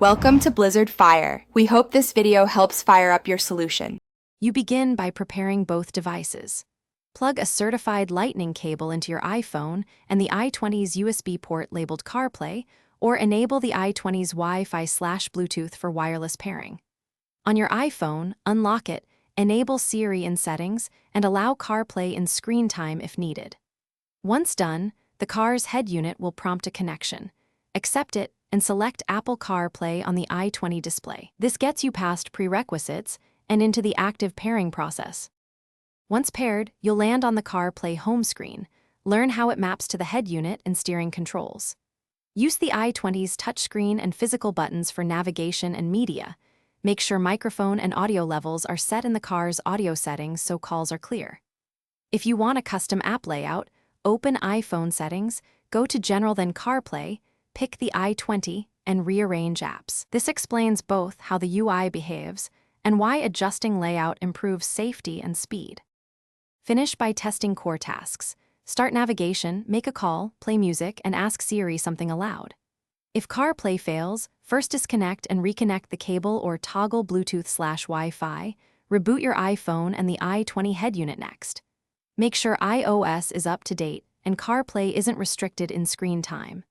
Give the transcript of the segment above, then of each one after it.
Welcome to Blizzard Fire. We hope this video helps fire up your solution. You begin by preparing both devices. Plug a certified Lightning cable into your iPhone and the i20's USB port labeled CarPlay, or enable the i20's Wi-Fi/Bluetooth for wireless pairing. On your iPhone, unlock it, enable Siri in settings, and allow CarPlay in screen time if needed. Once done, the car's head unit will prompt a connection. Accept it and select Apple CarPlay on the i20 display. This gets you past prerequisites and into the active pairing process. Once paired, you'll land on the CarPlay home screen, learn how it maps to the head unit and steering controls. Use the i20's touchscreen and physical buttons for navigation and media. Make sure microphone and audio levels are set in the car's audio settings so calls are clear. If you want a custom app layout, open iPhone settings, go to General then CarPlay, pick the i20, and rearrange apps. This explains both how the UI behaves and why adjusting layout improves safety and speed. Finish by testing core tasks. Start navigation, make a call, play music, and ask Siri something aloud. If CarPlay fails, first disconnect and reconnect the cable or toggle Bluetooth/Wi-Fi. Reboot your iPhone and the i20 head unit next. Make sure iOS is up to date and CarPlay isn't restricted in screen time.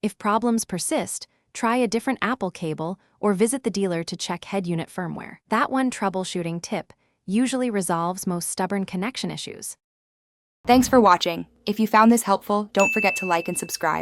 If problems persist, try a different Apple cable or visit the dealer to check head unit firmware. That one troubleshooting tip usually resolves most stubborn connection issues. Thanks for watching. If you found this helpful, don't forget to like and subscribe.